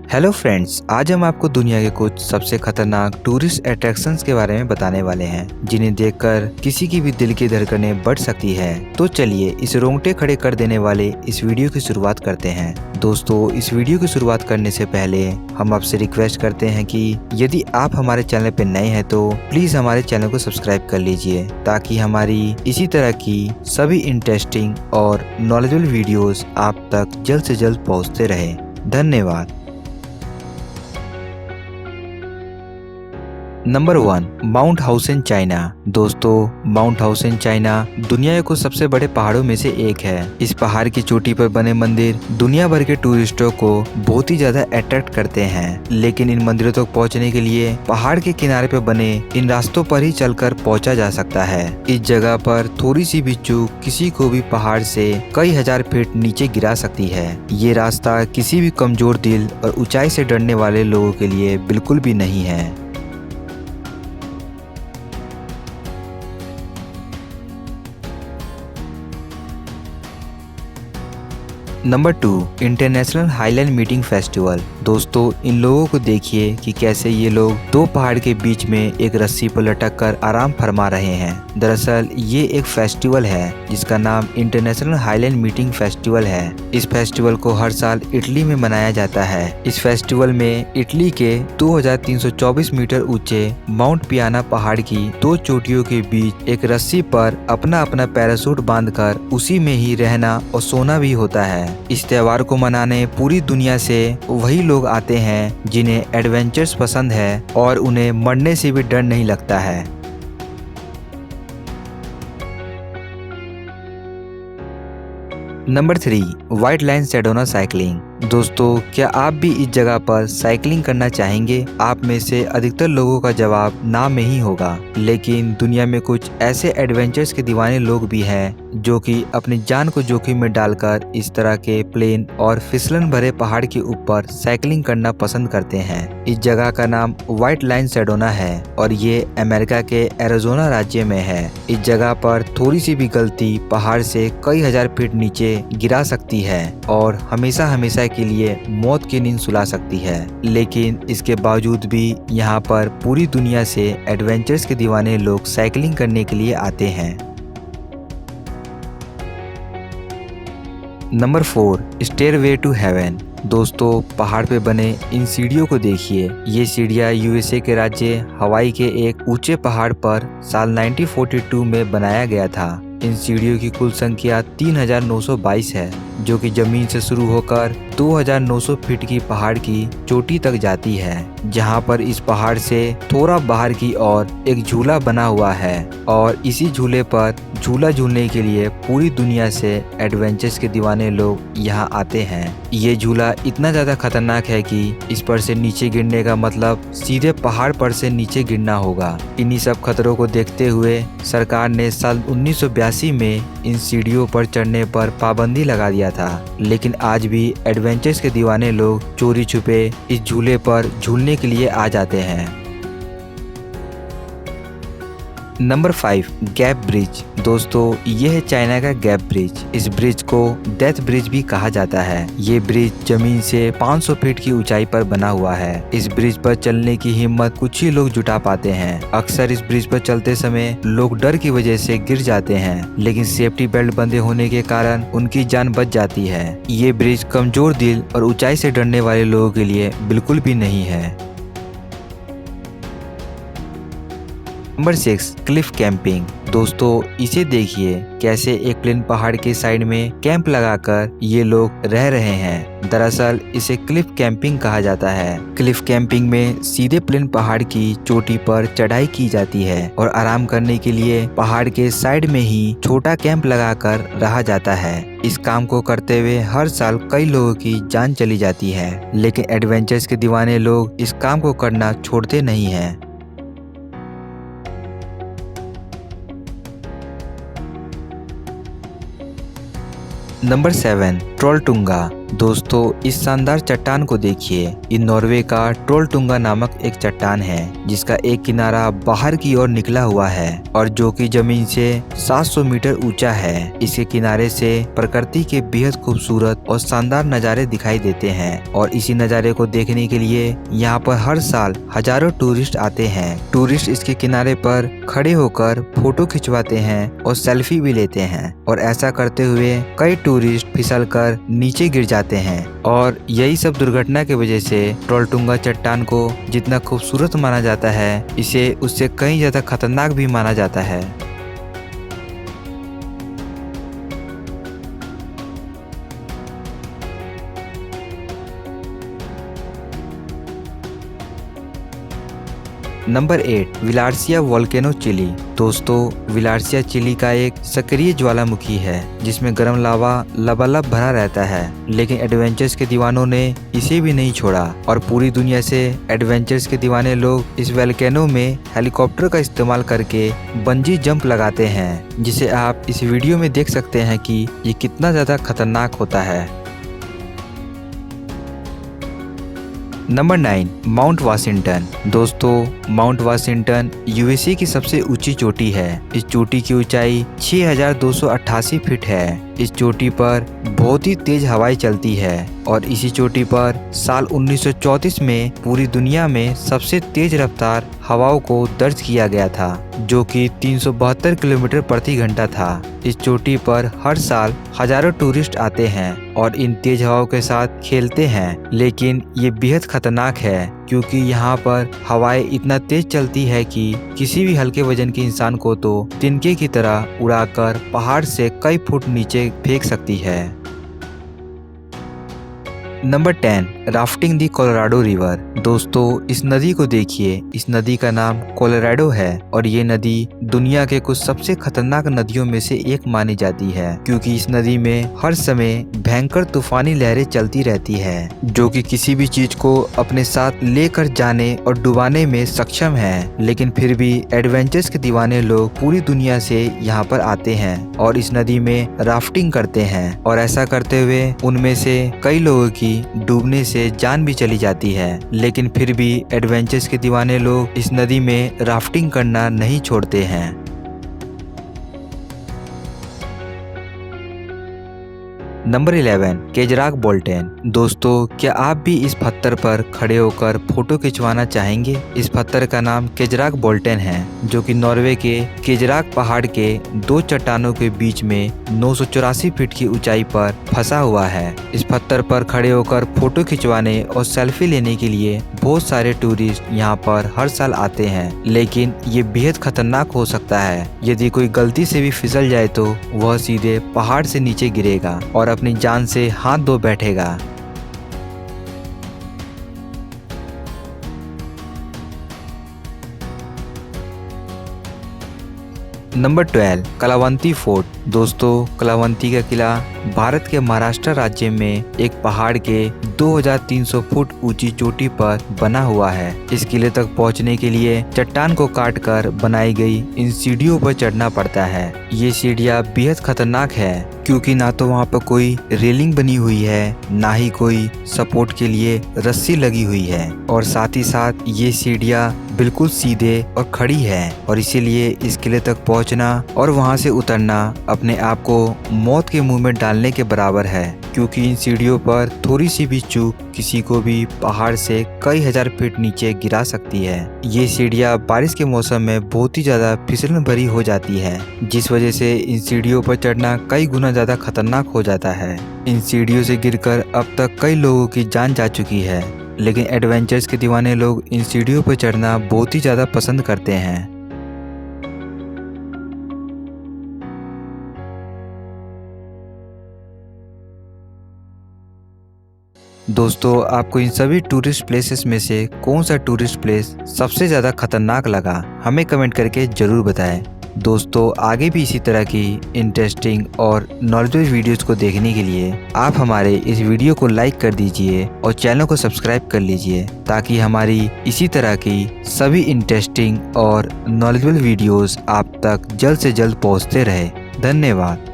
Hello friends, आज हम आपको दुनिया के कुछ सबसे खतरनाक टूरिस्ट अट्रैक्शंस के बारे में बताने वाले हैं, जिन्हें देखकर किसी की भी दिल की धड़कनें बढ़ सकती है। तो चलिए इस रोंगटे खड़े कर देने वाले इस वीडियो की शुरुआत करते हैं। दोस्तों, इस वीडियो की शुरुआत करने से पहले हम आपसे रिक्वेस्ट करते हैं कि यदि आप हमारे चैनल पर नए हैं तो प्लीज हमारे चैनल को सब्सक्राइब कर लीजिए, ताकि हमारी इसी तरह की सभी इंटरेस्टिंग और नॉलेजेबल वीडियोस आप तक जल्द से जल्द पहुंचते रहे। धन्यवाद। Number 1, Mount Huashan China. दोस्तों, माउंट हाउसेन चाइना दुनिया के कुछ सबसे बड़े पहाड़ों में से एक है। इस पहाड़ की चोटी पर बने मंदिर दुनिया भर के टूरिस्टों को बहुत ही ज्यादा अट्रैक्ट करते हैं, लेकिन इन मंदिरों तक पहुंचने के लिए पहाड़ के किनारे पर बने इन रास्तों पर ही चलकर पहुंचा जा सकता है। इस जगह पर थोड़ी सी भी चूक किसी को भी पहाड़ से कई हजार फीट नीचे गिरा सकती है। ये रास्ता किसी भी कमजोर दिल और ऊंचाई से डरने वाले लोगों के लिए बिल्कुल भी नहीं है। Number 2, international highland meeting festival. दोस्तों, इन लोगों को देखिए कि कैसे ये लोग दो पहाड़ के बीच में एक रस्सी पर लटक कर आराम फरमा रहे हैं। दरअसल ये एक फेस्टिवल है जिसका नाम इंटरनेशनल हाईलैंड मीटिंग फेस्टिवल है। इस फेस्टिवल को हर साल इटली में मनाया जाता है। इस फेस्टिवल में इटली के 2324 मीटर ऊंचे माउंट पियाना पहाड़ की दो चोटियों के बीच एक रस्सी पर अपना अपना पैराशूट बांधकर उसी में ही रहना और सोना भी होता है। इस त्योहार को मनाने पूरी दुनिया से वही लोग आते हैं जिन्हें एडवेंचर्स पसंद है और उन्हें मरने से भी डर नहीं लगता है। Number 3, white line Sedona cycling. दोस्तों, क्या आप भी इस जगह पर साइकिलिंग करना चाहेंगे? आप में से अधिकतर लोगों का जवाब ना में ही होगा, लेकिन दुनिया में कुछ ऐसे एडवेंचर्स के दीवाने लोग भी हैं जो कि अपनी जान को जोखिम में डालकर इस तरह के प्लेन और फिसलन भरे पहाड़ के ऊपर साइकिलिंग करना पसंद करते हैं। इस जगह का नाम व्हाइट लाइन सेडोना है और ये अमेरिका के एरिज़ोना राज्य में है। इस जगह पर थोड़ी सी भी गलती पहाड़ से कई हजार फीट नीचे गिरा सकती है और हमेशा हमेशा के लिए मौत की नींद सुला सकती है। लेकिन इसके बावजूद भी यहाँ पर पूरी दुनिया से एडवेंचर्स के दीवाने लोग साइकिलिंग करने के लिए आते हैं। Number 4, stairway to heaven. दोस्तों, पहाड़ पे बने इन सीढ़ियों को देखिए। ये सीढ़ियाँ यूएसए के राज्य हवाई के एक ऊंचे पहाड़ पर साल 1942 में बनाया गया था। इन सीढ़ियों की कुल संख्या 3922 है, जो कि जमीन से शुरू होकर 2900 फीट की पहाड़ की चोटी तक जाती है, जहां पर इस पहाड़ से थोड़ा बाहर की ओर एक झूला बना हुआ है और इसी झूले पर झूला झूलने के लिए पूरी दुनिया से एडवेंचर्स के दीवाने लोग यहां आते हैं। ये झूला इतना ज्यादा खतरनाक है कि इस पर से नीचे गिरने का मतलब सीधे पहाड़ पर से नीचे गिरना होगा। इन्हीं सब खतरों को देखते हुए सरकार ने साल 1982 में इन सीढ़ियों पर चढ़ने पर पाबंदी लगा दिया था, लेकिन आज भी एडवेंचर्स के दीवाने लोग चोरी छुपे इस झूले पर झूलने के लिए आ जाते हैं। Number 5, gap bridge. दोस्तों, ये है चाइना का गैप ब्रिज। इस ब्रिज को डेथ ब्रिज भी कहा जाता है। ये ब्रिज जमीन से 500 फीट की ऊंचाई पर बना हुआ है। इस ब्रिज पर चलने की हिम्मत कुछ ही लोग जुटा पाते हैं। अक्सर इस ब्रिज पर चलते समय लोग डर की वजह से गिर जाते हैं, लेकिन सेफ्टी बेल्ट बंधे होने के कारण उनकी जान बच जाती है। ये ब्रिज कमजोर दिल और ऊंचाई से डरने वाले लोगों के लिए बिल्कुल भी नहीं है। Number 6, Cliff camping. दोस्तों, इसे देखिए कैसे एक प्लेन पहाड़ के साइड में कैंप लगाकर ये लोग रह रहे हैं। दरअसल इसे क्लिफ कैंपिंग कहा जाता है। क्लिफ कैंपिंग में सीधे प्लेन पहाड़ की चोटी पर चढ़ाई की जाती है और आराम करने के लिए पहाड़ के साइड में ही छोटा कैंप लगाकर रहा जाता है। इस काम को करते हुए हर साल कई लोगों की जान चली जाती है, लेकिन एडवेंचर्स के दीवाने लोग इस काम को करना छोड़ते नहीं हैं। नंबर 7, ट्रोलटुंगा। दोस्तों इस शानदार चट्टान को देखिए। ये नॉर्वे का ट्रोलटुंगा नामक एक चट्टान है जिसका एक किनारा बाहर की ओर निकला हुआ है और जो कि जमीन से 700 मीटर ऊंचा है। इसके किनारे से प्रकृति के बेहद खूबसूरत और शानदार नज़ारे दिखाई देते हैं और इसी नज़ारे को देखने के लिए यहाँ पर हर साल हजारों टूरिस्ट आते हैं। टूरिस्ट इसके किनारे पर खड़े होकर फोटो खिंचवाते हैं और सेल्फी भी लेते हैं और ऐसा करते हुए कई टूरिस्ट फिसलकर नीचे गिर जाते हैं और यही सब दुर्घटना की वजह से ट्रोलटुंगा चट्टान को जितना खूबसूरत माना जाता है, इसे उससे कहीं ज्यादा खतरनाक भी माना जाता है। Number 8 Villarrica volcano Chile. दोस्तों विलार्सिया चिली का एक सक्रिय ज्वालामुखी है जिसमें गर्म लावा लबालब भरा रहता है, लेकिन एडवेंचर्स के दीवानों ने इसे भी नहीं छोड़ा और पूरी दुनिया से एडवेंचर्स के दीवाने लोग इस वोल्केनो में हेलीकॉप्टर का इस्तेमाल करके बंजी जंप लगाते हैं, जिसे आप इस वीडियो में देख सकते हैं कि ये कितना ज्यादा खतरनाक होता है। Number 9 mount Washington. दोस्तों माउंट वाशिंगटन यूएसए की सबसे ऊंची चोटी है। इस चोटी की ऊंचाई 6288 फीट है। इस चोटी पर बहुत ही तेज हवाएं चलती है और इसी चोटी पर साल 1934 में पूरी दुनिया में सबसे तेज रफ्तार हवाओं को दर्ज किया गया था, जो कि 372 किलोमीटर प्रति घंटा था। इस चोटी पर हर साल हजारों टूरिस्ट आते हैं और इन तेज हवाओं के साथ खेलते हैं, लेकिन ये बेहद खतरनाक है क्योंकि यहाँ पर हवाएं इतना तेज चलती है कि किसी भी हल्के वजन के इंसान को तो तिनके की तरह उड़ाकर पहाड़ से कई फुट नीचे फेंक सकती है। नंबर 10 राफ्टिंग दी कोलोराडो रिवर। दोस्तों इस नदी को देखिए। इस नदी का नाम कोलोराडो है और ये नदी दुनिया के कुछ सबसे खतरनाक नदियों में से एक मानी जाती है, क्योंकि इस नदी में हर समय भयंकर तूफानी लहरें चलती रहती है जो कि किसी भी चीज को अपने साथ लेकर जाने और डुबाने में सक्षम है। लेकिन फिर भी एडवेंचर्स के दीवाने लोग पूरी दुनिया से यहाँ पर आते हैं और इस नदी में राफ्टिंग करते हैं और ऐसा करते हुए उनमें से कई लोगों की डूबने से जान भी चली जाती है। लेकिन फिर भी एडवेंचर्स के दीवाने लोग इस नदी में राफ्टिंग करना नहीं छोड़ते हैं। नंबर 11 केजराक बोल्टेन। दोस्तों क्या आप भी इस पत्थर पर खड़े होकर फोटो खिंचवाना चाहेंगे? इस पत्थर का नाम केजराक बोल्टेन है, जो कि नॉर्वे के केजराक पहाड़ के दो चट्टानों के बीच में 984 फीट की ऊंचाई पर फंसा हुआ है। इस पत्थर पर खड़े होकर फोटो खिंचवाने और सेल्फी लेने के लिए बहुत सारे टूरिस्ट यहाँ पर हर साल आते हैं, लेकिन ये बेहद खतरनाक हो सकता है। यदि कोई गलती से भी फिसल जाए तो वह सीधे पहाड़ से नीचे गिरेगा और अपनी जान से हाथ धो बैठेगा। Number 12 Kalavantin fort. दोस्तों कलावंती का किला भारत के महाराष्ट्र राज्य में एक पहाड़ के 2300 फुट ऊंची चोटी पर बना हुआ है। इस किले तक पहुंचने के लिए चट्टान को काटकर बनाई गई इन सीढ़ियों पर चढ़ना पड़ता है। ये सीढ़ियां बेहद खतरनाक है क्योंकि ना तो वहाँ पर कोई रेलिंग बनी हुई है, ना ही कोई सपोर्ट के लिए रस्सी लगी हुई है और साथ ही साथ ये सीढ़ियां बिल्कुल सीधे और खड़ी है और इसीलिए इस किले तक पहुंचना और वहां से उतरना अपने आप को मौत के मुंह में डालने के बराबर है, क्योंकि इन सीढ़ियों पर थोड़ी सी भी चूक किसी को भी पहाड़ से कई हजार फीट नीचे गिरा सकती है। ये सीढ़ियां बारिश के मौसम में बहुत ही ज्यादा फिसलन भरी हो जाती है, जिस वजह से इन सीढ़ियों पर चढ़ना कई गुना ज्यादा खतरनाक हो जाता है। इन सीढ़ियों से गिरकर अब तक कई लोगों की जान जा चुकी है, लेकिन एडवेंचर्स के दीवाने लोग इन सीढ़ियों पर चढ़ना बहुत ही ज्यादा पसंद करते हैं। दोस्तों आपको इन सभी टूरिस्ट प्लेसेस में से कौन सा टूरिस्ट प्लेस सबसे ज़्यादा खतरनाक लगा, हमें कमेंट करके ज़रूर बताएं। दोस्तों आगे भी इसी तरह की इंटरेस्टिंग और नॉलेजेबल वीडियोस को देखने के लिए आप हमारे इस वीडियो को लाइक कर दीजिए और चैनल को सब्सक्राइब कर लीजिए, ताकि हमारी इसी तरह की सभी इंटरेस्टिंग और नॉलेजेबल वीडियोस आप तक जल्द से जल्द पहुंचते रहे। धन्यवाद।